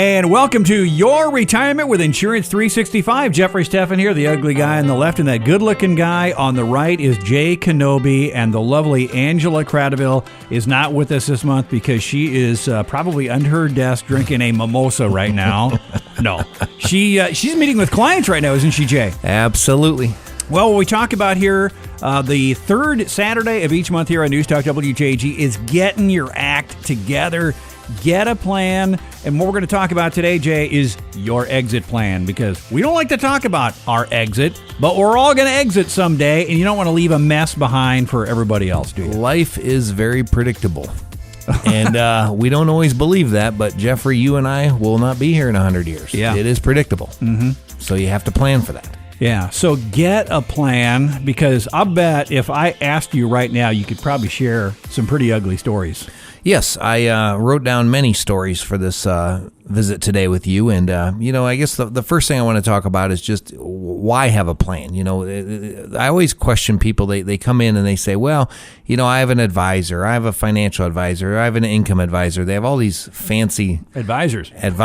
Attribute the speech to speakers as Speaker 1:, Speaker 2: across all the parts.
Speaker 1: And welcome to Your Retirement with Insurance 365. Jeffrey Steffen here, the ugly guy on the left, and that good-looking guy on the right is Jay Kenobi, and the lovely Angela Cradaville is not with us this month because she is probably under her desk drinking a mimosa right now. No, she's meeting with clients right now, isn't she, Jay?
Speaker 2: Absolutely.
Speaker 1: Well, what we talk about here, the third Saturday of each month here on News Talk WJG is getting your act together. Get a plan. And what we're going to talk about today, Jay, is your exit plan, because we don't like to talk about our exit, but we're all going to exit someday, and you don't want to leave a mess behind for everybody else, do you?
Speaker 2: Life is very predictable. And we don't always believe that, but Jeffrey, you and I will not be here in 100 years.
Speaker 1: Yeah.
Speaker 2: It is predictable. Mm-hmm. So you have to plan for that.
Speaker 1: Yeah, so get a plan, because I'll bet if I asked you right now, you could probably share some pretty ugly stories.
Speaker 2: Yes, I wrote down many stories for this visit today with you. And, I guess the first thing I want to talk about is just why have a plan? I always question people. They come in and they say, well, I have an advisor. I have a financial advisor. I have an income advisor. They have all these fancy
Speaker 1: advisors.
Speaker 2: And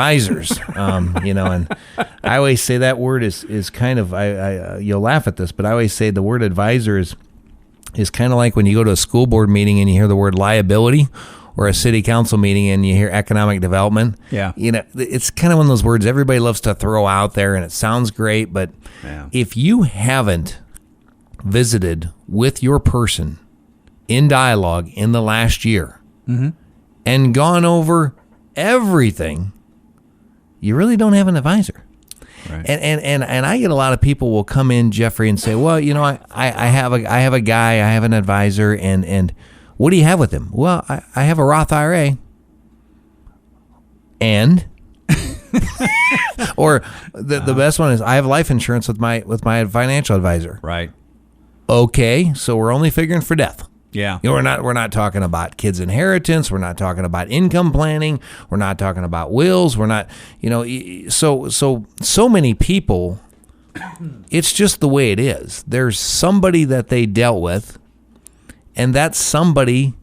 Speaker 2: I always say that word is kind of, you'll laugh at this, but I always say the word advisor is kind of like when you go to a school board meeting and you hear the word liability, or a city council meeting and you hear economic development.
Speaker 1: Yeah.
Speaker 2: It's kind of one of those words everybody loves to throw out there, and it sounds great, but if you haven't visited with your person in dialogue in the last year and gone over everything, you really don't have an advisor.
Speaker 1: Right.
Speaker 2: And I get a lot of people will come in, Jeffrey, and say, well, I have a guy, I have an advisor, and what do you have with him? Well, I have a Roth IRA. And or the best one is I have life insurance with my financial advisor.
Speaker 1: Right.
Speaker 2: Okay, so we're only figuring for death.
Speaker 1: Yeah.
Speaker 2: We're not talking about kids' inheritance. We're not talking about income planning. We're not talking about wills. We're not, so many people, it's just the way it is. There's somebody that they dealt with, and that somebody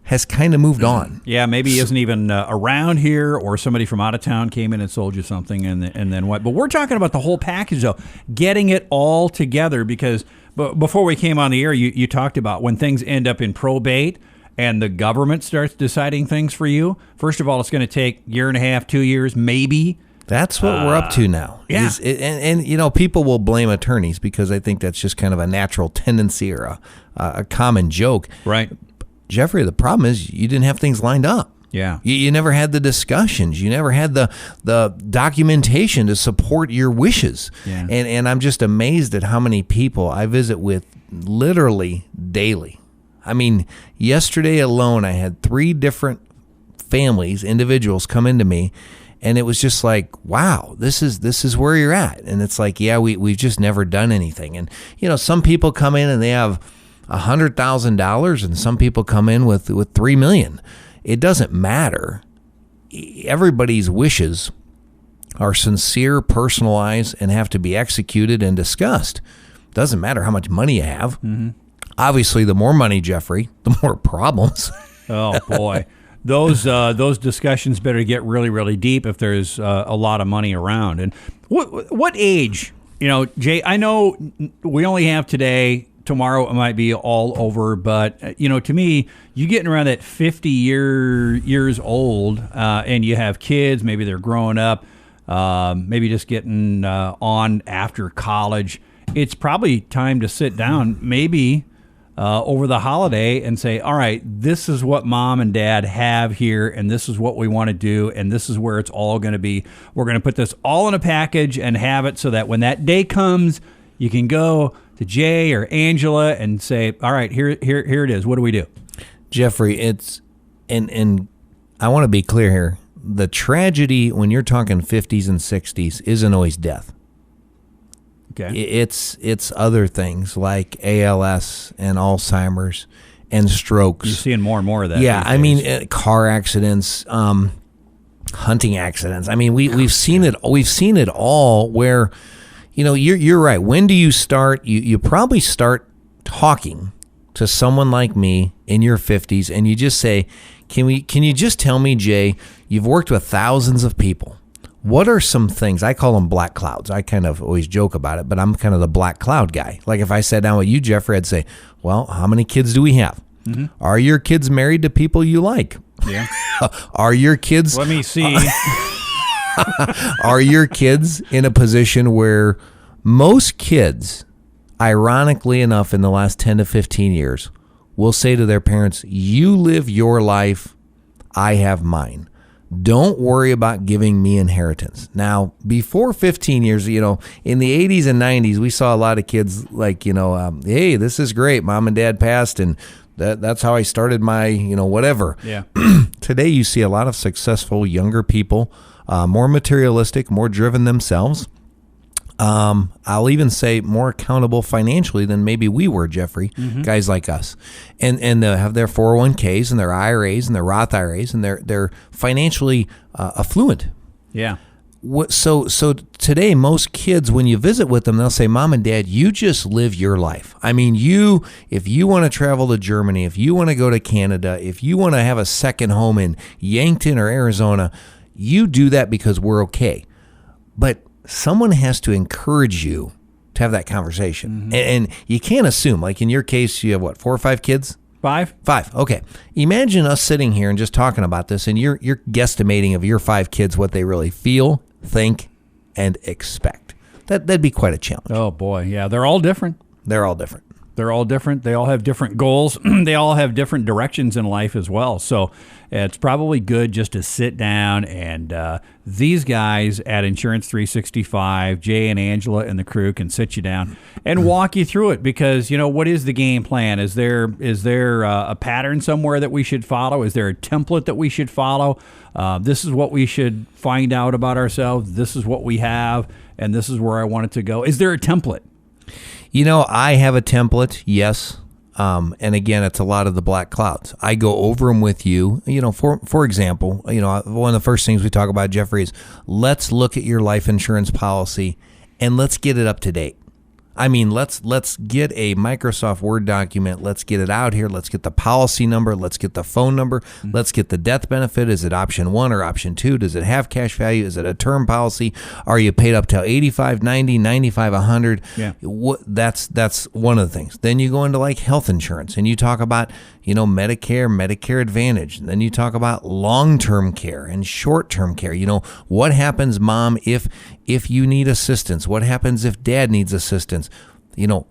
Speaker 2: has kind of moved on.
Speaker 1: Yeah, maybe he isn't even around here, or somebody from out of town came in and sold you something, and then what? But we're talking about the whole package, though, getting it all together, because before we came on the air, you talked about when things end up in probate and the government starts deciding things for you. First of all, it's going to take a year and a half, 2 years, maybe.
Speaker 2: That's what we're up to now.
Speaker 1: Yeah.
Speaker 2: And people will blame attorneys because I think that's just kind of a natural tendency or a common joke.
Speaker 1: Right.
Speaker 2: Jeffrey, the problem is you didn't have things lined up.
Speaker 1: Yeah.
Speaker 2: You never had the discussions. You never had the documentation to support your wishes.
Speaker 1: Yeah.
Speaker 2: And I'm just amazed at how many people I visit with literally daily. I mean, yesterday alone, I had 3 different individuals come into me. And it was just like, wow, this is where you're at. And it's like, yeah, we've just never done anything. And, some people come in and they have $100,000, and some people come in with $3 million. It doesn't matter. Everybody's wishes are sincere, personalized, and have to be executed and discussed. Doesn't matter how much money you have. Mm-hmm. Obviously, the more money, Jeffrey, the more problems.
Speaker 1: Oh, boy. Those discussions better get really, really deep if there's a lot of money around. And what age, Jay, I know we only have today. Tomorrow it might be all over, but to me, you getting around that 50 years old, and you have kids, maybe they're growing up, maybe just getting on after college. It's probably time to sit down, maybe over the holiday, and say, all right, this is what mom and dad have here, and this is what we want to do, and this is where it's all going to be. We're going to put this all in a package and have it so that when that day comes, you can go to Jay or Angela and say, all right, here it is. What do we do?
Speaker 2: Jeffrey, it's and I want to be clear here. The tragedy when you're talking 50s and 60s isn't always death.
Speaker 1: Okay.
Speaker 2: It's other things like ALS and Alzheimer's and strokes.
Speaker 1: You're seeing more and more of that.
Speaker 2: Yeah, I mean, car accidents, hunting accidents. I mean, we've seen it. We've seen it all. Where, you're right. When do you start? You probably start talking to someone like me in your 50s and you just say, can you just tell me, Jay, you've worked with thousands of people. What are some things? I call them black clouds. I kind of always joke about it, but I'm kind of the black cloud guy. Like if I sat down with you, Jeffrey, I'd say, well, how many kids do we have? Mm-hmm. Are your kids married to people you like?
Speaker 1: Yeah.
Speaker 2: Are your kids...
Speaker 1: Let me see.
Speaker 2: Are your kids in a position where most kids, ironically enough, in the last 10 to 15 years, will say to their parents, you live your life, I have mine. Don't worry about giving me inheritance. Now, before 15 years, in the 80s and 90s, we saw a lot of kids like, hey, this is great. Mom and dad passed, and that's how I started my, whatever.
Speaker 1: Yeah.
Speaker 2: Today, you see a lot of successful younger people, more materialistic, more driven themselves. I'll even say more accountable financially than maybe we were, Jeffrey, guys like us. And they have their 401ks and their IRAs and their Roth IRAs, and they're financially affluent.
Speaker 1: Yeah.
Speaker 2: So today, most kids, when you visit with them, they'll say, Mom and Dad, you just live your life. I mean, if you want to travel to Germany, if you want to go to Canada, if you want to have a second home in Yankton or Arizona, you do that because we're okay. But someone has to encourage you to have that conversation. And you can't assume, like in your case, you have what, 4 or 5 kids?
Speaker 1: 5.
Speaker 2: Okay. Imagine us sitting here and just talking about this, and you're guesstimating of your 5 kids what they really feel, think, and expect. That'd be quite a challenge.
Speaker 1: Oh, boy. Yeah, they're all different.
Speaker 2: They're all different.
Speaker 1: They're all different. They all have different goals. They all have different directions in life as well. So it's probably good just to sit down and these guys at Insurance 365, Jay and Angela and the crew can sit you down and walk you through it because, what is the game plan? Is there a pattern somewhere that we should follow? Is there a template that we should follow? This is what we should find out about ourselves. This is what we have, and this is where I want it to go. Is there a template?
Speaker 2: I have a template, yes. And again, it's a lot of the black clouds. I go over them with you. For example, one of the first things we talk about, Jeffrey, is let's look at your life insurance policy and let's get it up to date. I mean, let's get a Microsoft Word document. Let's get it out here. Let's get the policy number. Let's get the phone number. Let's get the death benefit. Is it option 1 or option 2? Does it have cash value? Is it a term policy? Are you paid up till 85, 90, 95, 100?
Speaker 1: Yeah.
Speaker 2: That's one of the things. Then you go into like health insurance and you talk about, Medicare, Medicare Advantage. And then you talk about long-term care and short-term care. What happens, Mom, if you need assistance? What happens if Dad needs assistance?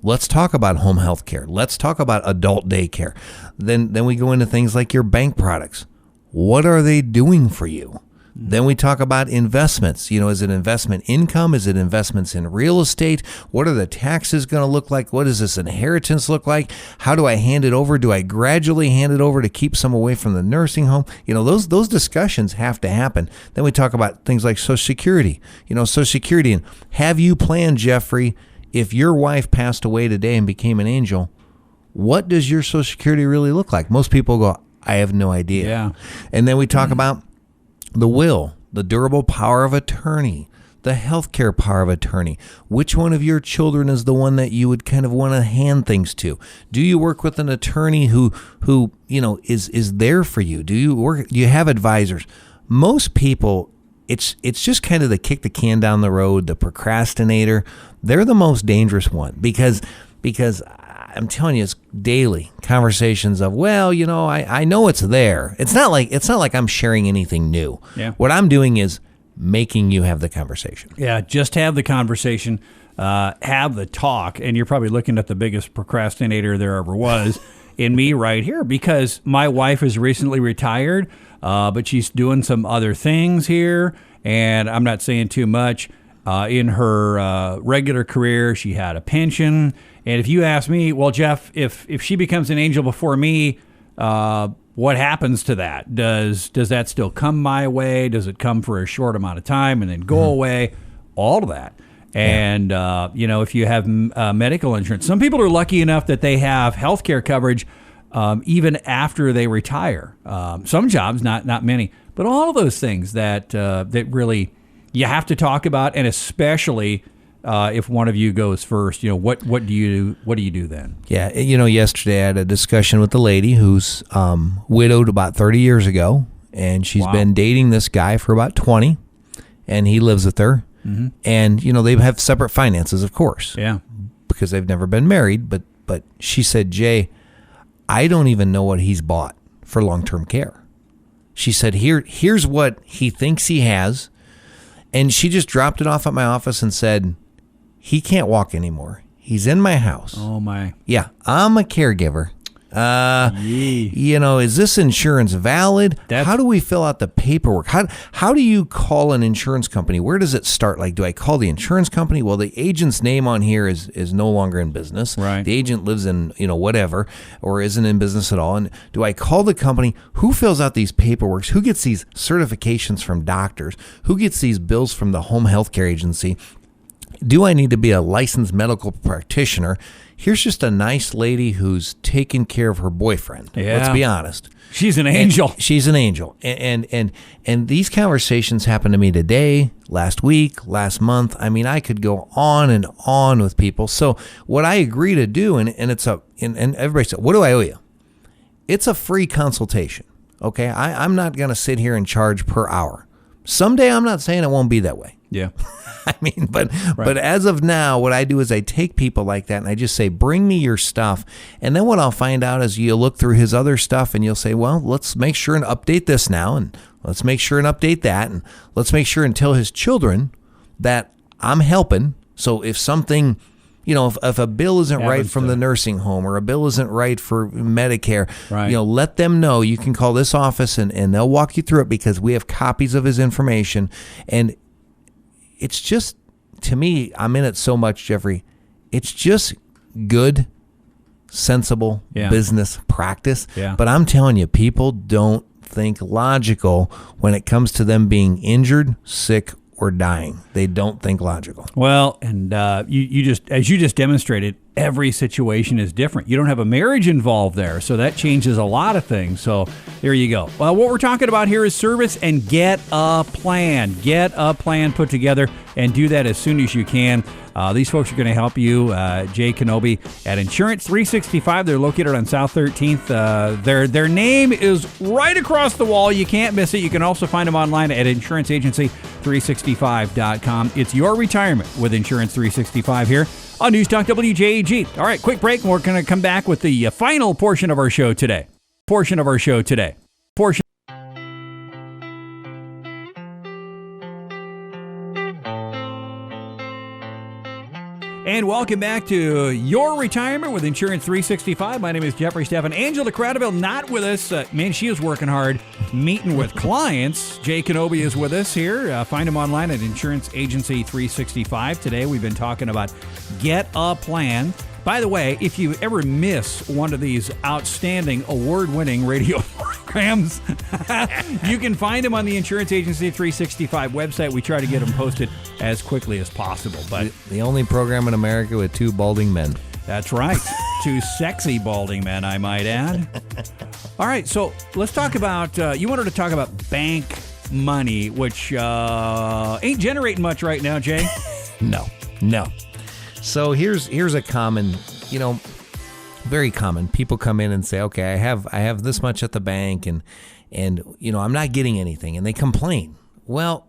Speaker 2: Let's talk about home health care. Let's talk about adult daycare. Then we go into things like your bank products. What are they doing for you? Then we talk about investments. Is it investment income? Is it investments in real estate? What are the taxes going to look like? What does this inheritance look like? How do I hand it over? Do I gradually hand it over to keep some away from the nursing home? Those discussions have to happen. Then we talk about things like Social Security. Social Security. And have you planned, Jeffrey, if your wife passed away today and became an angel, what does your Social Security really look like? Most people go, I have no idea.
Speaker 1: Yeah.
Speaker 2: And then we talk about the will, the durable power of attorney, the healthcare power of attorney. Which one of your children is the one that you would kind of want to hand things to? Do you work with an attorney who is there for you? Do you have advisors? Most people, it's just kind of the kick the can down the road, the procrastinator. They're the most dangerous one because I'm telling you, it's daily conversations of, I know it's there. It's not like I'm sharing anything new.
Speaker 1: Yeah.
Speaker 2: What I'm doing is making you have the conversation.
Speaker 1: Yeah, just have the conversation, have the talk, and you're probably looking at the biggest procrastinator there ever was in me right here because my wife is recently retired, but she's doing some other things here, and I'm not saying too much. In her regular career, she had a pension. And if you ask me, well, Jeff, if she becomes an angel before me, what happens to that? Does that still come my way? Does it come for a short amount of time and then go away? All of that. And, if you have medical insurance, some people are lucky enough that they have health care coverage even after they retire. Some jobs, not many. But all of those things that really you have to talk about, and especially if one of you goes first, what do you do then?
Speaker 2: Yeah, yesterday I had a discussion with the lady who's widowed about 30 years ago, and she's been dating this guy for about 20, and he lives with her. Mm-hmm. And, they have separate finances, of course.
Speaker 1: Yeah.
Speaker 2: Because they've never been married. But she said, Jay, I don't even know what he's bought for long-term care. She said, here's what he thinks he has. And she just dropped it off at my office and said, he can't walk anymore. He's in my house.
Speaker 1: Oh, my.
Speaker 2: Yeah, I'm a caregiver. Is this insurance valid? How do we fill out the paperwork? How do you call an insurance company? Where does it start? Like, do I call the insurance company? Well, the agent's name on here is no longer in business.
Speaker 1: Right.
Speaker 2: The agent lives in, whatever, or isn't in business at all. And do I call the company? Who fills out these paperworks? Who gets these certifications from doctors? Who gets these bills from the home health care agency? Do I need to be a licensed medical practitioner? Here's just a nice lady who's taking care of her boyfriend.
Speaker 1: Yeah.
Speaker 2: Let's be honest.
Speaker 1: She's an angel.
Speaker 2: She's an angel. And these conversations happened to me today, last week, last month. I mean, I could go on and on with people. So what I agree to do, and everybody said, what do I owe you? It's a free consultation. Okay. I'm not going to sit here and charge per hour. Someday I'm not saying it won't be that way.
Speaker 1: Yeah.
Speaker 2: But as of now, what I do is I take people like that and I just say, bring me your stuff. And then what I'll find out is you look through his other stuff and you'll say, well, let's make sure and update this now. And let's make sure and update that. And let's make sure and tell his children that I'm helping. So if something, if a bill isn't right from the nursing home or a bill isn't right for Medicare,
Speaker 1: right.
Speaker 2: Let them know. You can call this office and they'll walk you through it because we have copies of his information. And it's just, to me, I'm in it so much, Jeffrey. It's just good, sensible business practice.
Speaker 1: Yeah.
Speaker 2: But I'm telling you, people don't think logical when it comes to them being injured, sick, or dying. They don't think logical.
Speaker 1: Well, and you just demonstrated, every situation is different. You don't have a marriage involved there, so that changes a lot of things. So there you go. Well, what we're talking about here is service and get a plan. Get a plan put together and do that as soon as you can. These folks are going to help you. Jay Kenobi at Insurance 365. They're located on South 13th. Their name is right across the wall. You can't miss it. You can also find them online at insuranceagency365.com. It's your retirement with Insurance 365 here on News Talk WJAG. All right, quick break, and we're going to come back with the final portion of our show today. And welcome back to Your Retirement with Insurance 365. My name is Jeffrey Steffen. Angela Cradaville not with us. She is working hard, meeting with clients. Jay Kenobi is with us here. Find him online at Insurance Agency 365. Today we've been talking about Get a Plan. By the way, if you ever miss one of these outstanding award-winning radio programs, you can find them on the Insurance Agency 365 website. We try to get them posted as quickly as possible. But
Speaker 2: the only program in America with two balding men.
Speaker 1: That's right. Two sexy balding men, I might add. All right, so let's talk about, you wanted to talk about bank money, which ain't generating much right now, Jay.
Speaker 2: No. So here's a common, very common. People come in and say, okay, I have this much at the bank and I'm not getting anything, and they complain. Well,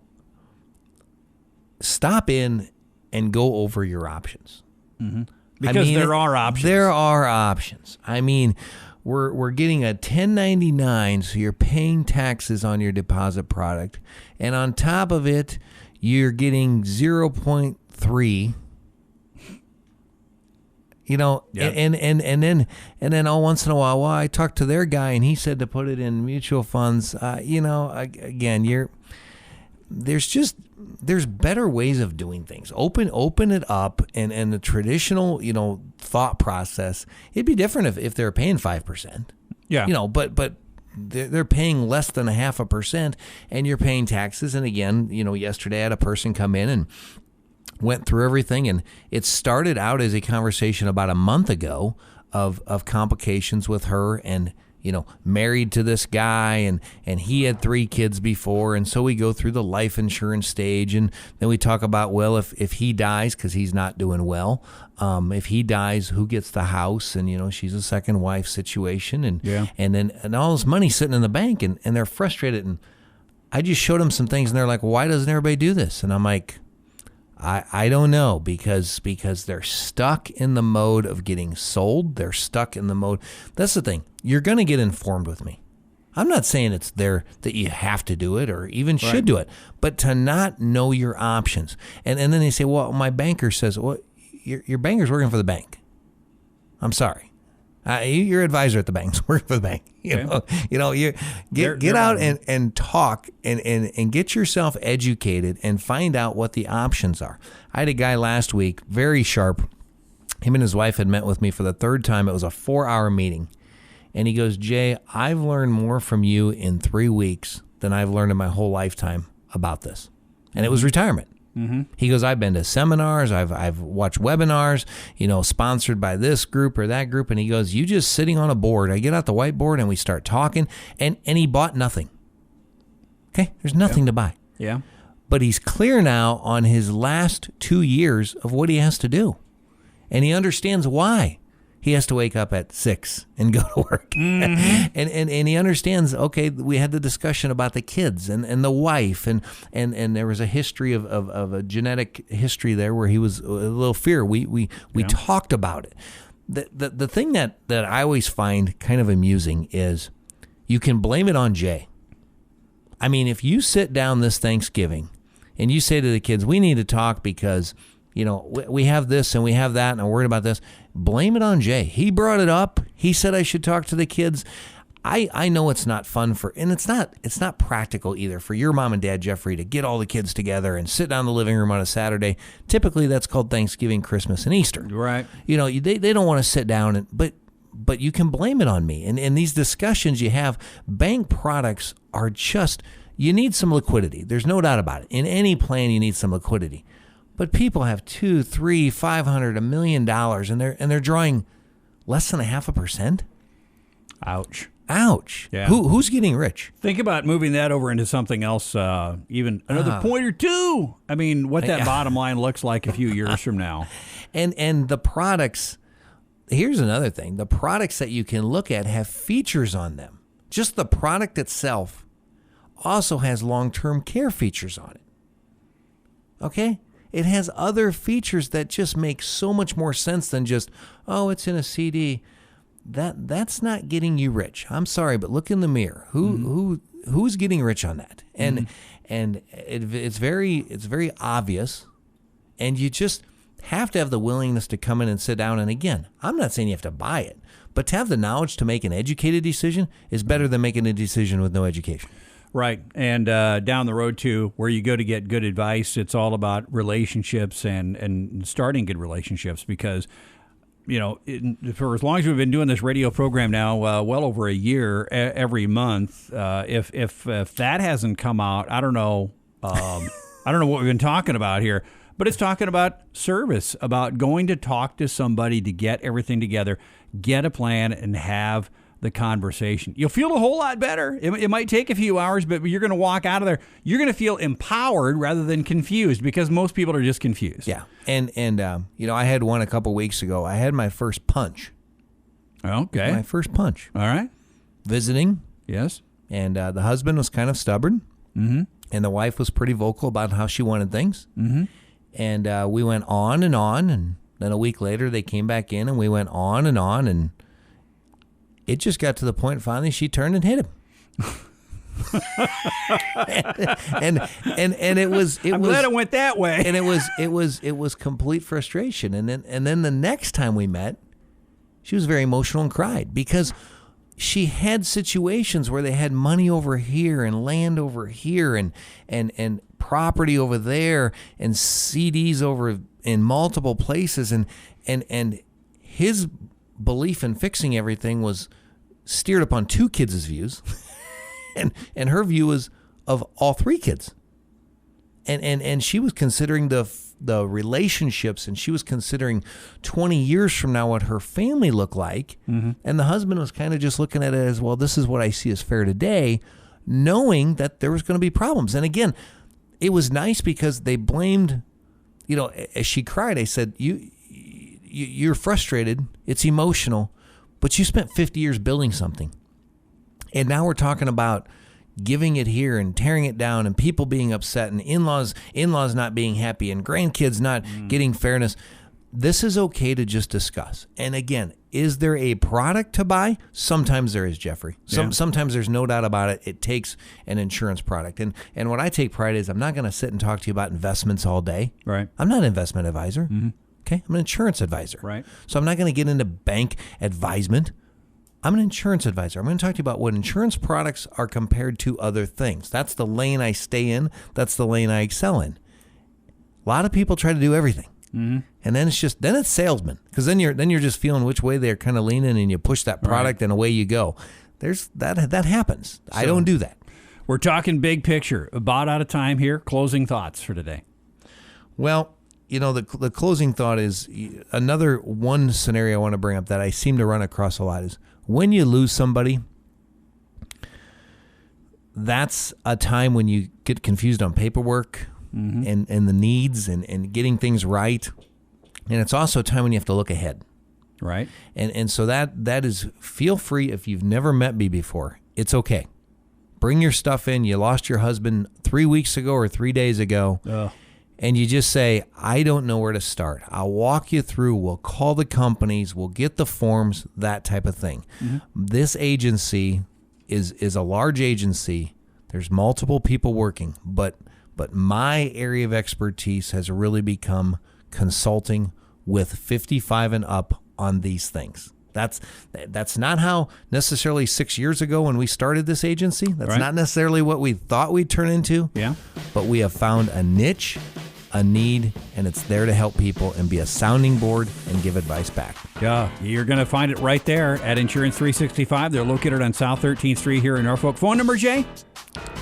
Speaker 2: stop in and go over your options.
Speaker 1: Mm-hmm. Because there are options.
Speaker 2: There are options. I mean, we're getting a 1099, so you're paying taxes on your deposit product, and on top of it, you're getting 0.3. Yep. and then all once in a while, I talked to their guy and he said to put it in mutual funds. Again, there's better ways of doing things. Open it up, and the traditional, thought process, it'd be different if they're paying 5%.
Speaker 1: Yeah.
Speaker 2: But they're paying less than 0.5%, and you're paying taxes. And again, yesterday I had a person come in and went through everything, and it started out as a conversation about a month ago of complications with her, and married to this guy and he had 3 kids before. And so we go through the life insurance stage, and then we talk about, well, if he dies, because he's not doing well, if he dies, who gets the house? And, she's a second wife situation. And all this money sitting in the bank, and they're frustrated. And I just showed them some things, and they're like, why doesn't everybody do this? And I'm like, I don't know, because they're stuck in the mode of getting sold. They're stuck in the mode. That's the thing. You're going to get informed with me. I'm not saying it's there that you have to do it or even should do it, but to not know your options. And then they say, well, my banker says, well, your banker's working for the bank. I'm sorry. Your advisor at the bank's working for the bank. You get out and talk and get yourself educated and find out what the options are. I had a guy last week, very sharp. Him and his wife had met with me for the 3rd time. It was a 4-hour meeting. And he goes, Jay, I've learned more from you in 3 weeks than I've learned in my whole lifetime about this. And it was retirement. Mm-hmm. He goes, I've been to seminars, I've watched webinars, sponsored by this group or that group. And he goes, you just sitting on a board. I get out the whiteboard and we start talking, and he bought nothing. Okay, there's nothing to buy.
Speaker 1: Yeah.
Speaker 2: But he's clear now on his last 2 years of what he has to do. And he understands why he has to wake up at 6 and go to work. Mm-hmm. and he understands, okay, we had the discussion about the kids and the wife, and there was a history of a genetic history there where he was a little fear. We talked about it. The thing that I always find kind of amusing is you can blame it on Jay. I mean, if you sit down this Thanksgiving and you say to the kids, we need to talk because we have this and we have that and I'm worried about this, blame it on Jay. He brought it up. He said I should talk to the kids. I know it's not fun and it's not practical either for your mom and dad, Jeffrey, to get all the kids together and sit down in the living room on a Saturday. Typically that's called Thanksgiving, Christmas, and Easter.
Speaker 1: Right.
Speaker 2: They don't want to sit down, but you can blame it on me. And in these discussions you have, bank products are just, you need some liquidity. There's no doubt about it. In any plan, you need some liquidity. But people have $200, $300, $500, $1 million, and they're drawing less than 0.5%. Ouch.
Speaker 1: Yeah.
Speaker 2: Who's getting rich?
Speaker 1: Think about moving that over into something else, even another point or two. I mean, what that bottom line looks like a few years from now.
Speaker 2: And the products, here's another thing. The products that you can look at have features on them. Just the product itself also has long-term care features on it. Okay? It has other features that just make so much more sense than just, it's in a CD. That's not getting you rich. I'm sorry, but look in the mirror. Who's getting rich on that? And it's very obvious, and you just have to have the willingness to come in and sit down. And again, I'm not saying you have to buy it, but to have the knowledge to make an educated decision is better than making a decision with no education.
Speaker 1: Right. And down the road, too, where you go to get good advice, it's all about relationships and starting good relationships because, for as long as we've been doing this radio program now, well over a year, every month, if that hasn't come out, I don't know. I don't know what we've been talking about here, but it's talking about service, about going to talk to somebody to get everything together, get a plan, and have the conversation. You'll feel a whole lot better. It might take a few hours, but you're going to walk out of there. You're going to feel empowered rather than confused because most people are just confused.
Speaker 2: Yeah. And I had one a couple weeks ago. I had my first punch.
Speaker 1: Okay.
Speaker 2: My first punch.
Speaker 1: All right.
Speaker 2: Visiting.
Speaker 1: Yes.
Speaker 2: And the husband was kind of stubborn. Mm-hmm. And the wife was pretty vocal about how she wanted things. Mm-hmm. And we went on. And then a week later, they came back in and we went on. And it just got to the point finally she turned and hit him. and it was
Speaker 1: I'm glad it went that way.
Speaker 2: And it was complete frustration. And then the next time we met, she was very emotional and cried because she had situations where they had money over here and land over here and property over there and CDs over in multiple places and his belief in fixing everything was steered upon 2 kids' views, and her view was of all 3 kids. And she was considering the relationships, and she was considering 20 years from now what her family looked like. And the husband was kind of just looking at it as, well, this is what I see as fair today, knowing that there was going to be problems. And again, it was nice because they blamed, as she cried, I said, you're frustrated, it's emotional, but you spent 50 years building something. And now we're talking about giving it here and tearing it down, and people being upset, and in-laws not being happy, and grandkids not getting fairness. This is okay to just discuss. And again, is there a product to buy? Sometimes there is, Jeffrey. Sometimes there's no doubt about it. It takes an insurance product. And what I take pride is I'm not going to sit and talk to you about investments all day.
Speaker 1: Right.
Speaker 2: I'm not an investment advisor. Okay. I'm an insurance advisor.
Speaker 1: Right.
Speaker 2: So I'm not going to get into bank advisement. I'm an insurance advisor. I'm going to talk to you about what insurance products are compared to other things. That's the lane I stay in. That's the lane I excel in. A lot of people try to do everything. And then it's salesman, because then you're just feeling which way they're kind of leaning, and you push that product and away you go. There's that happens. I don't do that.
Speaker 1: We're talking big picture. About out of time here. Closing thoughts for today.
Speaker 2: Well, the closing thought is another one scenario I want to bring up that I seem to run across a lot is when you lose somebody, that's a time when you get confused on paperwork and the needs and getting things right. And it's also a time when you have to look ahead.
Speaker 1: Right.
Speaker 2: And so that is, feel free, if you've never met me before, it's okay. Bring your stuff in. You lost your husband 3 weeks ago or 3 days ago. And you just say, I don't know where to start. I'll walk you through. We'll call the companies. We'll get the forms, that type of thing. This agency is a large agency. There's multiple people working, but my area of expertise has really become consulting with 55 and up on these things. That's not how necessarily 6 years ago when we started this agency. That's not necessarily what we thought we'd turn into. Yeah. But we have found a niche, a need, and it's there to help people and be a sounding board and give advice back.
Speaker 1: Yeah, you're going to find it right there at Insurance 365. They're located on South 13th Street here in Norfolk. Phone number, Jay?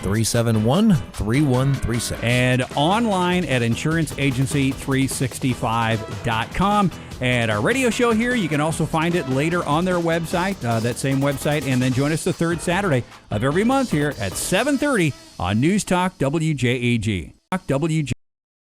Speaker 2: 371-3136.
Speaker 1: And online at insuranceagency365.com. And our radio show here, you can also find it later on their website, that same website. And then join us the third Saturday of every month here at 7:30 on News Talk WJAG.